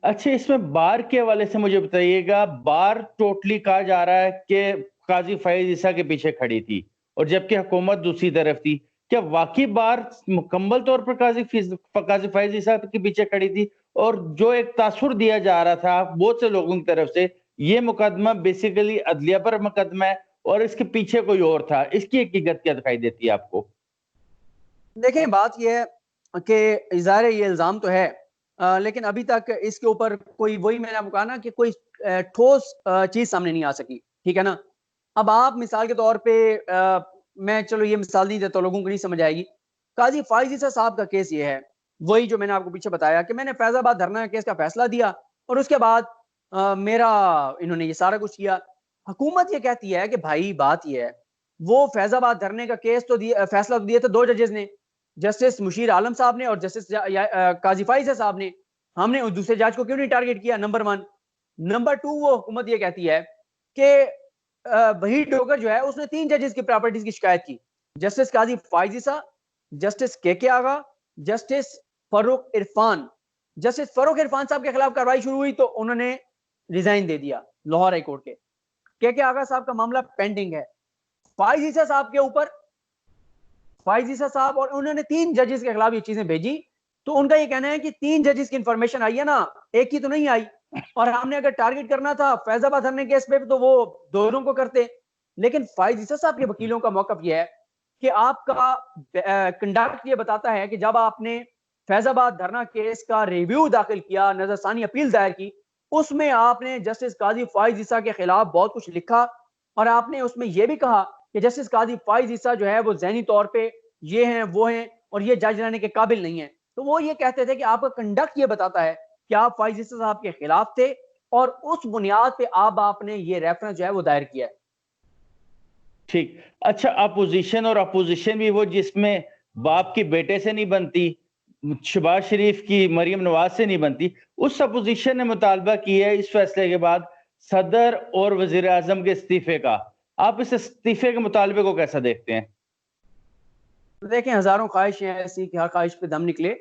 अच्छा, इसमें बार के हवाले से मुझे बताइएगा, बार टोटली कहा जा रहा है कि काजी फैज ईसा के पीछे खड़ी थी और जबकि हुकूमत दूसरी तरफ थी। क्या वाकई बार मुकम्मल तौर पर काजी फैज ईसा के पीछे खड़ी थी? और जो एक तासुर दिया जा रहा था बहुत से लोगों की तरफ से, ये मुकदमा बेसिकली अदलिया पर मुकदमा है और इसके पीछे कोई और था, इसकी हकीकत क्या दिखाई देती है आपको? देखें, बात ये है कि ज़ाहिर है ये इल्ज़ाम तो है, लेकिन अभी तक इसके ऊपर कोई, वही मैंने आपको कहा ना कि कोई ठोस चीज़ सामने नहीं आ सकी, ठीक है ना? अब आप मिसाल के तौर पे मैं चलो ये मिसाल नहीं देता, लोगों को नहीं समझ आएगी। काज़ी फ़ाइज़ ईसा साहब का केस ये है, वही जो मैंने आपको पीछे बताया कि मैंने फैज़ाबाद धरना केस का फैसला दिया और उसके बाद मेरा इन्होंने ये सारा कुछ किया। हुकूमत ये कहती है कि भाई बात ये है, वो फैज़ाबाद धरने का केस तो दिया, फैसला तो दिया था 2 जजेस ने, जस्टिस मुशीर आलम साहब ने और जस्टिस काजी फाइज़ साहब ने। हमने उस दूसरे जज को क्यों नहीं टारगेट किया? नंबर 1। नंबर 2, वो हुकूमत ये कहती है कि वही डोगर जो है उसने 3 जजेस की प्रॉपर्टीज की शिकायत की, जस्टिस काजी फाइज़ ईसा, जस्टिस के आगा, जस्टिस फरूक इरफान। जस्टिस फरूक इरफान साहब के खिलाफ कार्रवाई शुरू हुई तो उन्होंने रिजाइन दे दिया लाहौर हाई कोर्ट के आगा साहब का मामला पेंडिंग है। फाइज़ ईसा साहब के ऊपर, फाइज ईसा साहब और उन्होंने 3 जजेस के खिलाफ ये चीजें भेजी, तो उनका ये कहना है कि 3 जजेस की इंफॉर्मेशन आई है ना, एक की तो नहीं आई। और हमने अगर टारगेट करना था फैजाबाद धरने केस पे तो वो दोनों को करते। लेकिन फाइज ईसा साहब के वकीलों का मौकफ ये है कि आपका कंडक्ट ये बताता है कि जब आपने फैजाबाद धरना केस का रिव्यू दाखिल किया, नजरसानी अपील दायर की, उसमें आपने जस्टिस काजी फाइज ईसा के खिलाफ बहुत कुछ लिखा और आपने उसमें यह भी कहा कि जस्टिस काजी फाइज ईसा जो है वो ज़हनी तौर पे ये हैं वो हैं और ये जज रहने के काबिल नहीं है। तो वो ये कहते थे कि आपका कंडक्ट ये बताता है कि आप फाइज ईसा साहब के खिलाफ थे और उस बुनियाद पे आपने ये रेफरेंस जो है वो दायर किया है। ठीक। अच्छा, अपोजिशन और अपोजिशन भी वो जिसमें बाप की बेटे से नहीं बनती, शहबाज शरीफ की मरियम नवाज से नहीं बनती, उस अपोजिशन ने मुतालबा किया है इस फैसले के बाद सदर और वजीर आजम के इस्तीफे का। आप इस इस्तीफे के मुतालबे को कैसा देखते हैं? देखें, हजारों ख्वाहिशें ऐसी कि हर ख्वाहिश पे दम निकले।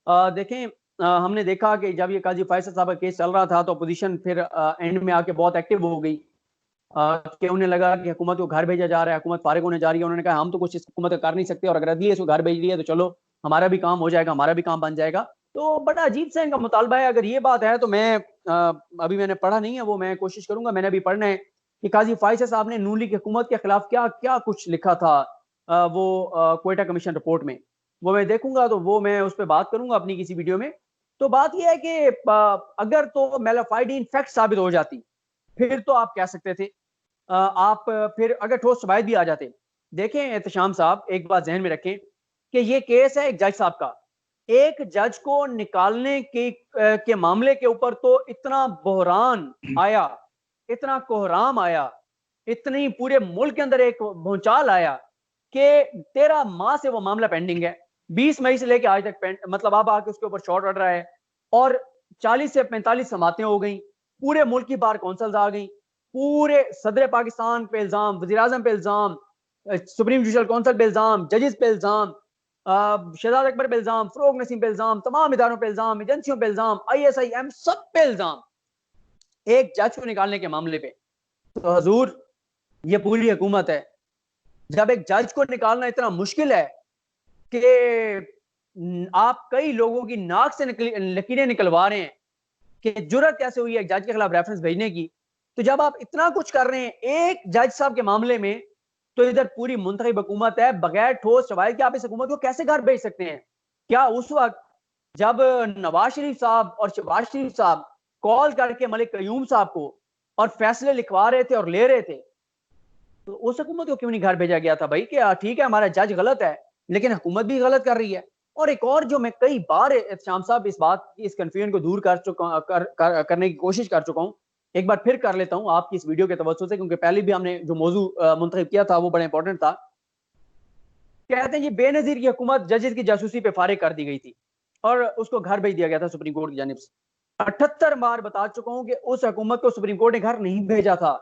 देखें, हमने देखा कि जब ये काजी फैसल साहब का केस चल रहा था तो अपोजिशन फिर एंड में आके बहुत एक्टिव हो गई, कि उन्हें लगा कि हुकूमत को घर भेजा जा रहा है, हुकूमत फारिग होने जा रही है। उन्होंने कहा हम तो कुछ इस हुकूमत का कर नहीं सकते और अगर अदलिया इसको घर भेज रही है तो चलो हमारा भी काम हो जाएगा, हमारा भी काम बन जाएगा। तो बड़ा अजीब सा इनका मुतालबा है। अगर ये बात है तो मैं अभी मैंने पढ़ा नहीं है, वो मैं कोशिश करूंगा, मैंने अभी पढ़ना है कि काजी फाइज़ साहब ने नून लीग की हुकूमत के खिलाफ क्या क्या कुछ लिखा था वो क्वेटा कमीशन रिपोर्ट में। वो मैं देखूंगा तो वो मैं उस पर बात करूंगा अपनी किसी वीडियो में। तो बात यह है कि अगर तो मेलाफाइडीन फैक्ट साबित हो जाती फिर तो आप कह सकते थे, आप फिर अगर ठोस शवाहिद भी आ जाते। देखें एहतशाम साहब, एक बात जहन में रखें कि ये केस है एक जज साहब का। एक जज को निकालने के मामले के ऊपर तो इतना बहरान आया, इतना कोहराम आया, इतनी पूरे मुल्क के अंदर एक भूचाल आया कि 13 माह से वो मामला पेंडिंग है। 20 मई से लेकर आज तक मतलब अब आके उसके ऊपर शॉर्ट ऑर्डर है और 40 से 45 समातें हो गई, पूरे मुल्क की बार कौंसल्स आ गई, पूरे सदर पाकिस्तान पे इल्जाम, वजीर आजम पे इल्जाम, सुप्रीम जुडिशल काउंसिल पे इल्जाम, जजेस पे इल्जाम, शहजाद अकबर पे इल्जाम, फरोग नसीम पे इल्जाम, तमाम इदारों पे इल्जाम, एजेंसियों पे इल्जाम, ISIM सब पे इल्जाम एक जज को निकालने के मामले पे। तो हजूर, ये पूरी हुकूमत है। जब एक जज को निकालना इतना मुश्किल है कि आप कई लोगों की नाक से लकीरें निकलवा रहे हैं कि जुर्रत कैसे हुई है जज के खिलाफ रेफरेंस भेजने की। तो जब आप इतना कुछ कर रहे हैं एक जज साहब के मामले में, तो इधर पूरी मुंतखब हुकूमत है, बगैर ठोस शवाहिद के आप इस हुकूमत को कैसे घर भेज सकते हैं? क्या उस वक्त जब नवाज शरीफ साहब और शहबाज शरीफ साहब कॉल करके मलिक कयूम साहब को और फैसले लिखवा रहे थे और ले रहे थे, तो उस हुकूमत को क्यों नहीं घर भेजा गया था भाई? कि ठीक है हमारा जज गलत है लेकिन हुकूमत भी गलत कर रही है। और एक और जो मैं कई बार शाम साहब इस बात इस कंफ्यूजन को दूर कर चुका करने की कोशिश कर चुका हूं, एक बार फिर कर लेता हूं आपकी इस वीडियो के तवज्जो से, क्योंकि पहले भी हमने जो मौजू मुंतखब किया था वो बड़ा इंपॉर्टेंट था। कहते हैं ये बेनजीर की हुकूमत जजेस की जासूसी पे फारिग कर दी गई थी और उसको घर भेज दिया गया था सुप्रीम कोर्ट की जानिब से। 78 बार बता चुका हूं कि उस हुकूमत को सुप्रीम कोर्ट ने घर नहीं भेजा था,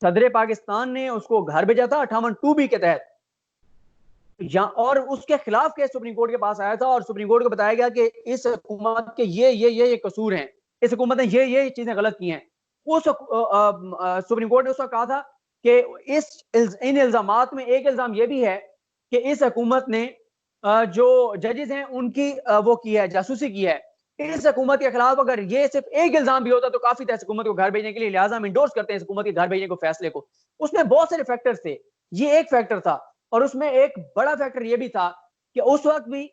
सदर पाकिस्तान ने उसको घर भेजा था 58(2)B के तहत। और उसके खिलाफ केस सुप्रीम कोर्ट के पास आया था और सुप्रीम कोर्ट को बताया गया कि इस हुकूमत के ये कसूर हैं, इस हुकूमत ने ये चीजें गलत की हैं। उस सुप्रीम कोर्ट ने उस वक्त कहा था कि इन इल्जामात में एक इल्जाम ये भी है कि इस हुकूमत ने जो जजेस हैं उनकी वो की है, जासूसी की है। इस हुकूमत के खिलाफ अगर ये सिर्फ एक इल्जाम भी होता तो काफी था इस हुकूमत को घर भेजने के लिए, लिहाजा हम इंडोर्स करते हैं इस हुकूमत के घर भेजने को, फैसले को। उसमें बहुत सारे फैक्टर्स थे, ये एक फैक्टर था। और उसमें एक बड़ा फैक्टर ये भी था कि उस वक्त भी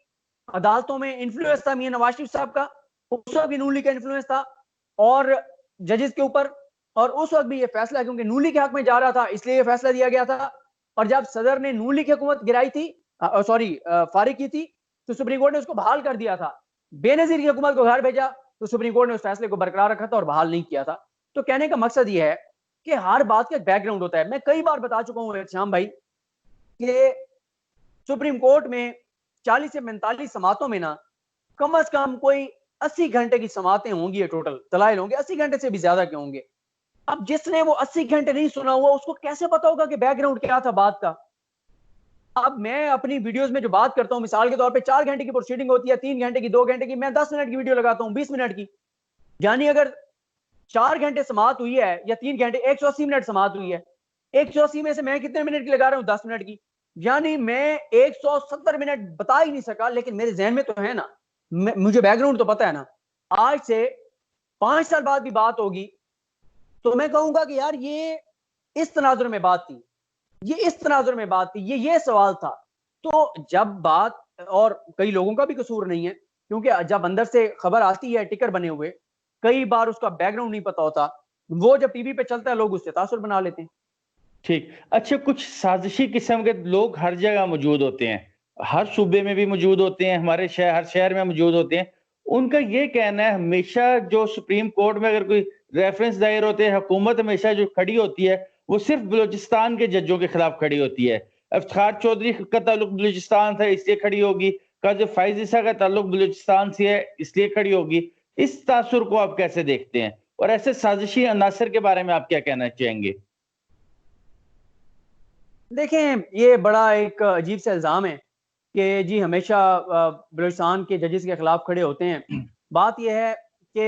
अदालतों में इन्फ्लुएंस था मियां नवाज शरीफ साहब का, उस वक्त भी नून लीग का इन्फ्लुएंस था और जजेस के ऊपर। और उस वक्त भी ये फैसला क्योंकि नून लीग के हक में जा रहा था इसलिए ये फैसला दिया गया था। और जब सदर ने नून लीग की हुकूमत गिराई थी, फारिग की थी, तो सुप्रीम कोर्ट ने उसको बहाल कर दिया था। बेनजीर की हुकूमत को घर भेजा तो सुप्रीम कोर्ट ने उस फैसले को बरकरार रखा था और बहाल नहीं किया था। तो कहने का मकसद ये है कि हर बात का बैकग्राउंड होता है। मैं कई बार बता चुका हूं श्याम भाई कि सुप्रीम कोर्ट में 40 से 45 समातों में ना कम अज कम कोई 80 घंटे की समातें होंगी, टोटल दलाइल होंगे, 80 घंटे से भी ज्यादा के होंगे। अब जिसने वो 80 घंटे नहीं सुना हुआ उसको कैसे पता होगा कि बैकग्राउंड क्या था बात का। अब मैं अपनी वीडियोस में जो बात करता हूं, मिसाल के तौर पे 4 घंटे की प्रोसीडिंग होती है, 3 घंटे की, 2 घंटे की, मैं 10 मिनट की वीडियो लगाता हूं, 20 मिनट की। यानी अगर 4 घंटे समात हुई है या 3 घंटे, 180 मिनट समात हुई है। 180 में से मैं कितने मिनट की लगा रहा हूं? 10 मिनट की। यानी मैं 170 मिनट बता ही नहीं सका, लेकिन मेरे जहन में तो है ना, मुझे बैकग्राउंड तो पता है ना। आज से 5 साल बाद भी बात होगी तो मैं कहूंगा कि यार ये इस तनाजुर में बात थी, ये इस तनाजुर में बात थी, ये सवाल था। तो जब बात, और कई लोगों का भी कसूर नहीं है क्योंकि जब अंदर से खबर आती है टिकर बने हुए, कई बार उसका बैकग्राउंड नहीं पता होता, वो जब टीवी पे चलता है लोग उससे तासुर बना लेते हैं। ठीक। अच्छा, कुछ साजिशी किस्म के लोग हर जगह मौजूद होते हैं, हर सूबे में भी मौजूद होते हैं, हमारे शहर, हर शहर में मौजूद होते हैं। उनका ये कहना है हमेशा जो सुप्रीम कोर्ट में अगर कोई रेफरेंस दायर होते हैं, हुकूमत हमेशा जो खड़ी होती है वो सिर्फ बलूचिस्तान के जजों के खिलाफ खड़ी होती है। इफ्तिखार चौधरी का ताल्लुक बलूचिस्तान था इसलिए खड़ी होगी, काजी फाइज ईसा का ताल्लुक बलूचिस्तान से है इसलिए खड़ी होगी। इस तासुर को आप कैसे देखते हैं और ऐसे साजिशी अनासर के बारे में आप क्या कहना चाहेंगे? देखें, ये बड़ा एक अजीब सा इल्ज़ाम है कि जी हमेशा बलूचिस्तान के जजेस के खिलाफ खड़े होते हैं। बात यह है कि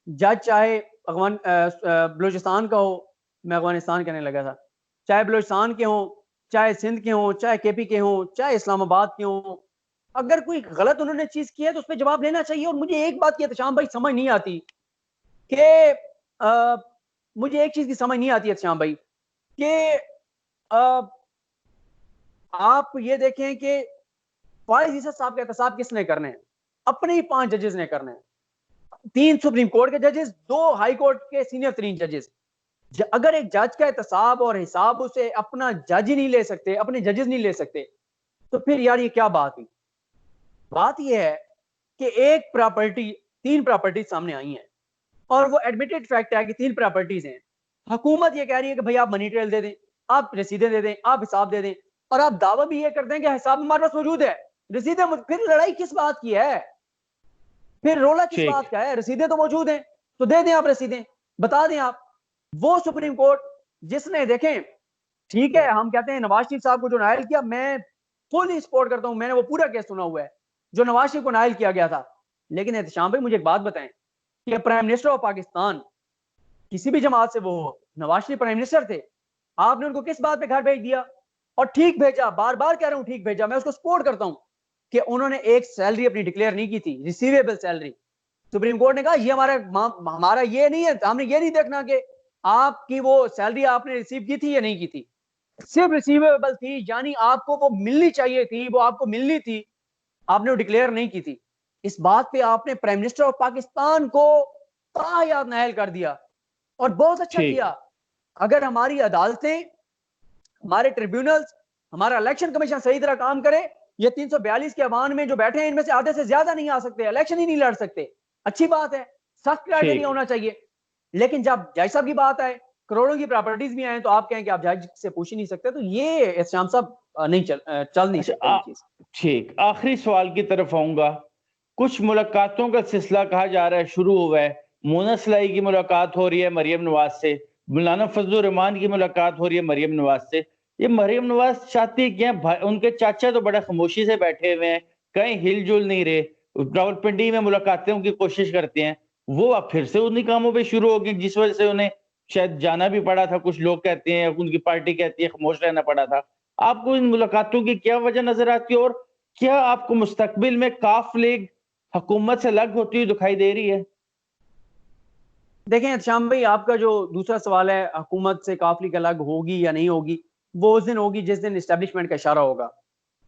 जज चाहे बलूचिस्तान का हो, मैं अफगानिस्तान कहने लगा था, चाहे बलूचिस्तान के हों, चाहे सिंध के हों, चाहे केपी के हों, चाहे इस्लामाबाद के हों, अगर कोई गलत उन्होंने चीज की है तो उस पर जवाब लेना चाहिए। और मुझे एक बात की एहतशाम भाई समझ नहीं आती कि मुझे एक चीज की समझ नहीं आती एहतशाम भाई कि आप ये देखें कि फाइज ईसा साहब का एहतसाब किसने करने हैं? अपने ही 5 जजेस ने करने हैं। 3 सुप्रीम कोर्ट के जजेस, 2 हाई कोर्ट के सीनियर 3 जजेस। अगर एक जज का एहतसाब और हिसाब उसे अपना जज ही नहीं ले सकते, अपने जजेस नहीं ले सकते, तो फिर यार ये क्या बात हुई? बात यह है कि एक प्रॉपर्टी, 3 प्रॉपर्टी सामने आई हैं और वो एडमिटेड फैक्ट है कि 3 प्रॉपर्टीज हैं। हुकूमत ये कह रही है कि भाई आप मनी ट्रेल दे दें, आप रसीदें दे दें, आप हिसाब दे दें, और आप दावा भी ये करते हैं कि हिसाब हमारे पास मौजूद है, रसीदें। फिर लड़ाई किस बात की है? फिर रोला किस ठीक। बात का है? रसीदें तो मौजूद हैं, तो दे दें आप रसीदें, बता दें आप। वो सुप्रीम कोर्ट जिसने, देखें ठीक है, हम कहते हैं नवाज शरीफ साहब को जो नायल किया, मैं फुली सपोर्ट करता हूं, मैंने वो पूरा केस सुना हुआ है जो नवाज शरीफ को नायल किया गया था। लेकिन एहतशाम भाई मुझे एक बात बताएं कि प्राइम मिनिस्टर ऑफ पाकिस्तान किसी भी जमात से वो हो, नवाज शरीफ प्राइम मिनिस्टर थे, आपने उनको किस बात पे घर भेज दिया? और ठीक भेजा, बार बार कह रहा हूं ठीक भेजा, मैं उसको सपोर्ट करता हूं कि उन्होंने एक सैलरी अपनी डिक्लेयर नहीं की थी, रिसीवेबल सैलरी। सुप्रीम कोर्ट ने कहा ये हमारा ये नहीं है, हमने ये नहीं देखना कि आपकी वो सैलरी आपने रिसीव की थी या नहीं की थी, सिर्फ रिसीवेबल थी, यानी आपको वो मिलनी चाहिए थी, वो आपको मिलनी थी, आपने वो डिक्लेयर नहीं की थी। इस बात पे आपने प्राइम मिनिस्टर ऑफ पाकिस्तान को तायाद नायल कर दिया और बहुत अच्छा ठीक। किया। अगर हमारी अदालतें, हमारे ट्रिब्यूनल्स, हमारा इलेक्शन कमीशन सही तरह काम करे, ये 342 के अवान में जो बैठे हैं इनमें से आधे से ज्यादा नहीं आ सकते, इलेक्शन ही नहीं लड़ सकते, अच्छी बात है, सख्त क्राइटेरिया ठीक। होना चाहिए। लेकिन जब जज साहब की बात आए, करोड़ों की प्रॉपर्टीज भी आए, तो आप कहें कि आप जज से पूछ ही नहीं सकते, तो ये श्याम साहब नहीं चल नहीं अच्छा, सकता ये चीज। ठीक, आखिरी सवाल की तरफ आऊंगा। कुछ मुलाकातों का सिलसिला कहा जा रहा है शुरू हुआ है। मोना सलाई की मुलाकात हो रही है मरियम नवाज से, मौलाना फजलुर रहमान की मुलाकात हो रही है मरियम नवाज से। ये मरियम नवाज चाहती क्या? उनके चाचा तो बड़ा खामोशी से बैठे हुए हैं, कहीं हिलजुल नहीं रहे, रावलपिंडी में मुलाकातों की कोशिश करते हैं। वो अब फिर से उन्हीं कामों पे शुरू हो गए जिस वजह से उन्हें शायद जाना भी पड़ा था। कुछ लोग कहते हैं, उनकी पार्टी कहती है खामोश रहना पड़ा था। आपको इन मुलाकातों की क्या वजह नजर आती है, और क्या आपको मुस्तकबिल में काफ लीग हुकूमत से अलग होती हुई दिखाई दे रही है? देखें शाम भाई, आपका जो दूसरा सवाल है हुकूमत से काफ लीग अलग होगी या नहीं होगी, वो उस दिन होगी जिस दिन इस्टेब्लिशमेंट का इशारा होगा।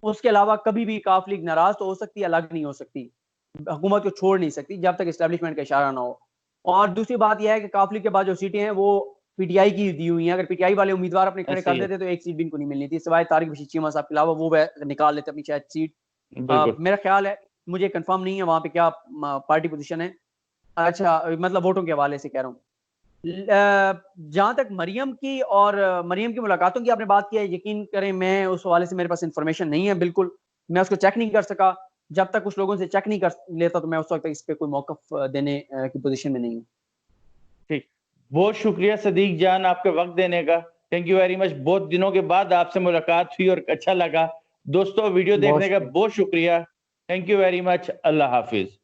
उसके अलावा कभी भी काफ लीग नाराज तो हो सकती है, अलग नहीं हो सकती। हुकूमत को छोड़ नहीं सकती जब तक इस्टेब्लिशमेंट का इशारा ना हो। और दूसरी बात यह है कि काफ लीग के बाद जो सीटें हैं वो पीटीआई की दी हुई हैं। अगर पीटीआई वाले उम्मीदवार अपने खड़े कर सही है। देते तो एक सीट भी इनको नहीं मिलनी थी, सिवाय तारिक बशीर चीमा साहब के अलावा। वो निकाल लेते अपनी शायद सीट। बिल्कुल। मेरा ख्याल है, मुझे कंफर्म नहीं है वहां पे क्या पार्टी पोजीशन है। अच्छा, मतलब वोटों के हवाले से कह रहा हूँ। जहां तक मरियम की और मरियम की मुलाकातों की आपने बात की है, यकीन करें मैं उस हवाले से मेरे पास इंफॉर्मेशन नहीं है बिल्कुल। मैं उसको चेक नहीं कर सका। जब तक कुछ लोगों से चेक नहीं कर लेता तो मैं उस वक्त इस पे कोई मौकफ देने की पोजीशन में नहीं हूँ। ठीक। बहुत शुक्रिया सदीक जान आपके वक्त देने का। Thank you very much. बहुत दिनों के बाद आपसे मुलाकात हुई और अच्छा लगा। दोस्तों, वीडियो बहुत देखने का शुक्रिया। बहुत शुक्रिया। Thank you very much. Allah Hafiz.